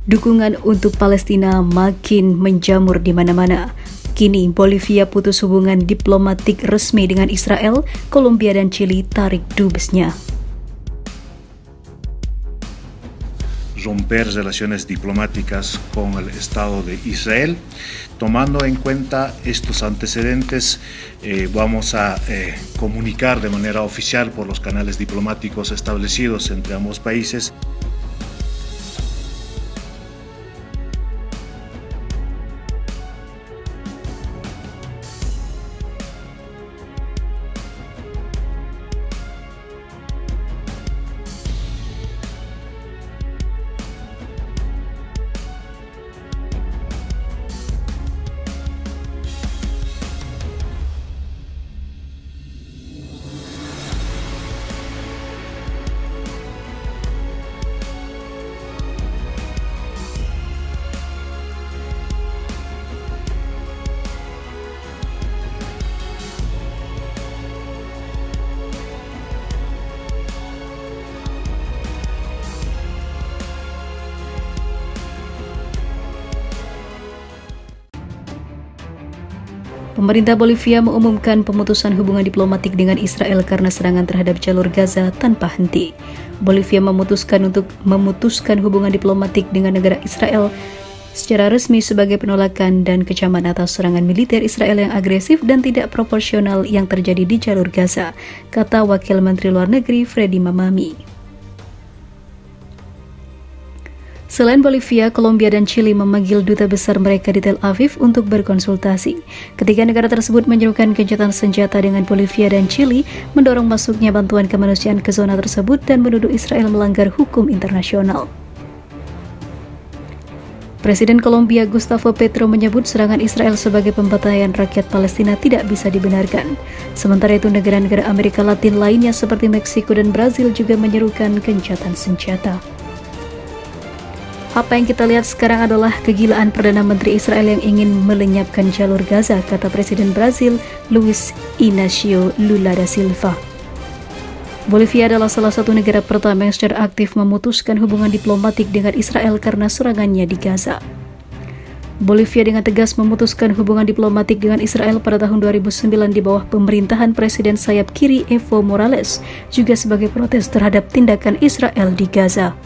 Dukungan untuk Palestina makin menjamur di mana-mana. Kini Bolivia putus hubungan diplomatik resmi dengan Israel, Kolombia dan Chili tarik dubesnya. Romper relaciones diplomáticas con el Estado de Israel. Tomando en cuenta estos antecedentes, vamos a comunicar de manera oficial por los canales diplomáticos establecidos entre ambos países. Pemerintah Bolivia mengumumkan pemutusan hubungan diplomatik dengan Israel karena serangan terhadap jalur Gaza tanpa henti. Bolivia memutuskan untuk memutuskan hubungan diplomatik dengan negara Israel secara resmi sebagai penolakan dan kecaman atas serangan militer Israel yang agresif dan tidak proporsional yang terjadi di jalur Gaza, kata Wakil Menteri Luar Negeri Freddy Mamami. Selain Bolivia, Kolombia dan Chili memanggil duta besar mereka di Tel Aviv untuk berkonsultasi. Ketiga negara tersebut menyerukan gencatan senjata dengan Bolivia dan Chili, mendorong masuknya bantuan kemanusiaan ke zona tersebut dan menuduh Israel melanggar hukum internasional. Presiden Kolombia Gustavo Petro menyebut serangan Israel sebagai pembantaian rakyat Palestina tidak bisa dibenarkan. Sementara itu, negara-negara Amerika Latin lainnya seperti Meksiko dan Brazil juga menyerukan gencatan senjata. Apa yang kita lihat sekarang adalah kegilaan Perdana Menteri Israel yang ingin melenyapkan jalur Gaza, kata Presiden Brazil Luiz Inácio Lula da Silva. Bolivia adalah salah satu negara pertama yang secara aktif memutuskan hubungan diplomatik dengan Israel karena serangannya di Gaza. Bolivia dengan tegas memutuskan hubungan diplomatik dengan Israel pada tahun 2009 di bawah pemerintahan Presiden sayap kiri Evo Morales, juga sebagai protes terhadap tindakan Israel di Gaza.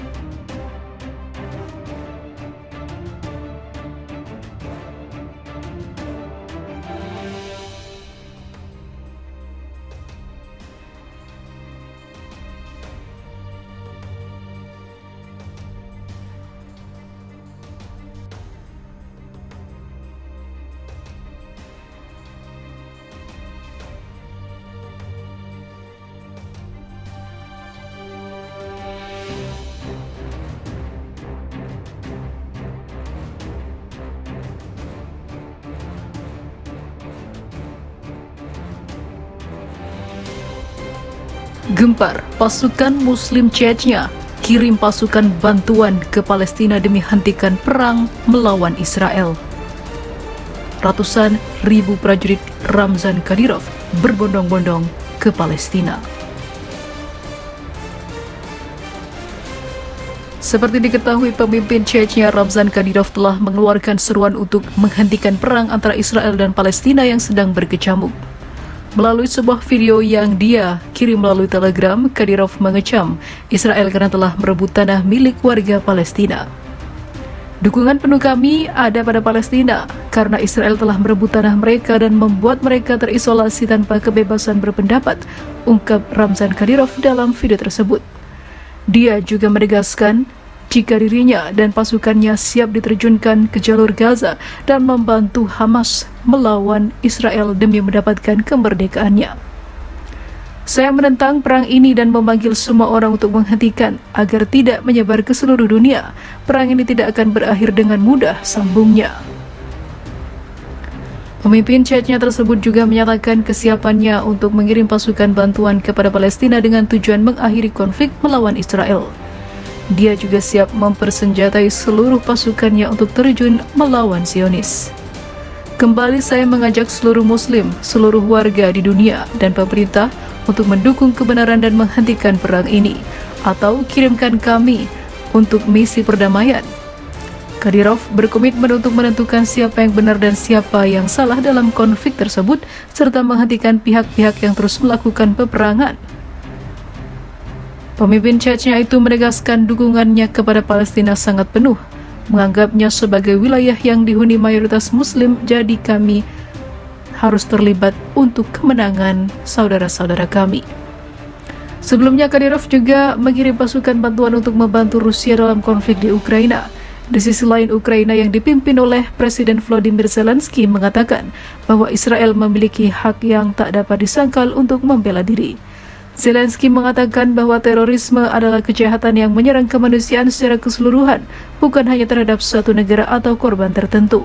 Gempar, pasukan Muslim Chechnya kirim pasukan bantuan ke Palestina demi hentikan perang melawan Israel. Ratusan ribu prajurit Ramzan Kadyrov berbondong-bondong ke Palestina. Seperti diketahui, pemimpin Chechnya Ramzan Kadyrov telah mengeluarkan seruan untuk menghentikan perang antara Israel dan Palestina yang sedang berkecamuk. Melalui sebuah video yang dia kirim melalui Telegram, Kadyrov mengecam Israel karena telah merebut tanah milik warga Palestina. Dukungan penuh kami ada pada Palestina karena Israel telah merebut tanah mereka dan membuat mereka terisolasi tanpa kebebasan berpendapat, ungkap Ramzan Kadyrov dalam video tersebut. Dia juga menegaskan jika dirinya dan pasukannya siap diterjunkan ke jalur Gaza dan membantu Hamas melawan Israel demi mendapatkan kemerdekaannya. Saya menentang perang ini dan memanggil semua orang untuk menghentikan agar tidak menyebar ke seluruh dunia. Perang ini tidak akan berakhir dengan mudah, sambungnya. Pemimpin Chechnya tersebut juga menyatakan kesiapannya untuk mengirim pasukan bantuan kepada Palestina dengan tujuan mengakhiri konflik melawan Israel. Dia juga siap mempersenjatai seluruh pasukannya untuk terjun melawan Zionis. Kembali saya mengajak seluruh Muslim, seluruh warga di dunia dan pemerintah untuk mendukung kebenaran dan menghentikan perang ini, atau kirimkan kami untuk misi perdamaian. Kadyrov berkomitmen untuk menentukan siapa yang benar dan siapa yang salah dalam konflik tersebut, serta menghentikan pihak-pihak yang terus melakukan peperangan. Pemimpin Chechnya itu menegaskan dukungannya kepada Palestina sangat penuh, menganggapnya sebagai wilayah yang dihuni mayoritas Muslim, jadi kami harus terlibat untuk kemenangan saudara-saudara kami. Sebelumnya, Kadyrov juga mengirim pasukan bantuan untuk membantu Rusia dalam konflik di Ukraina. Di sisi lain, Ukraina yang dipimpin oleh Presiden Volodymyr Zelensky mengatakan bahwa Israel memiliki hak yang tak dapat disangkal untuk membela diri. Zelensky mengatakan bahwa terorisme adalah kejahatan yang menyerang kemanusiaan secara keseluruhan, bukan hanya terhadap suatu negara atau korban tertentu.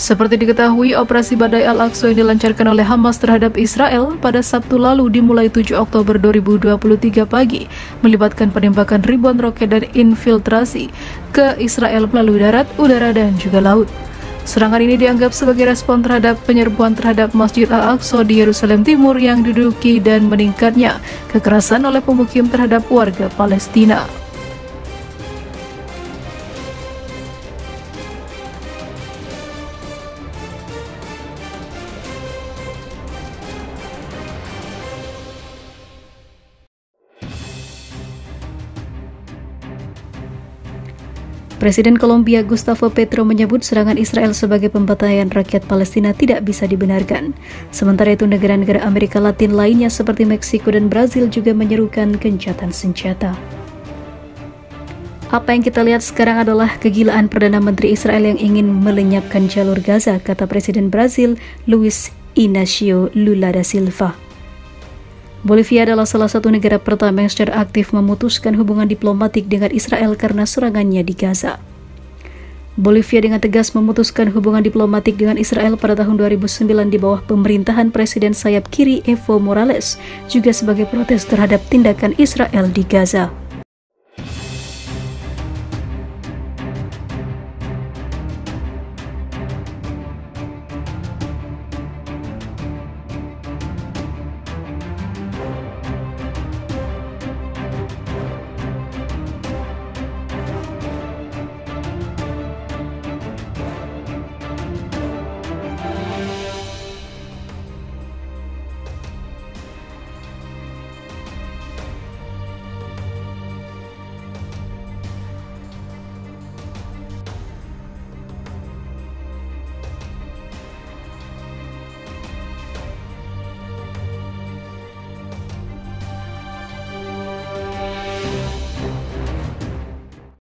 Seperti diketahui, operasi Badai Al-Aqsa yang dilancarkan oleh Hamas terhadap Israel pada Sabtu lalu dimulai 7 Oktober 2023 pagi, melibatkan penembakan ribuan roket dan infiltrasi ke Israel melalui darat, udara, dan juga laut. Serangan ini dianggap sebagai respon terhadap penyerbuan terhadap Masjid Al-Aqsa di Yerusalem Timur yang diduduki dan meningkatnya kekerasan oleh pemukim terhadap warga Palestina. Presiden Kolombia Gustavo Petro menyebut serangan Israel sebagai pembantaian rakyat Palestina tidak bisa dibenarkan. Sementara itu, negara-negara Amerika Latin lainnya seperti Meksiko dan Brazil juga menyerukan gencatan senjata. Apa yang kita lihat sekarang adalah kegilaan Perdana Menteri Israel yang ingin melenyapkan jalur Gaza, kata Presiden Brazil Luiz Inácio Lula da Silva. Bolivia adalah salah satu negara pertama yang secara aktif memutuskan hubungan diplomatik dengan Israel karena serangannya di Gaza. Bolivia dengan tegas memutuskan hubungan diplomatik dengan Israel pada tahun 2009 di bawah pemerintahan Presiden sayap kiri Evo Morales, juga sebagai protes terhadap tindakan Israel di Gaza.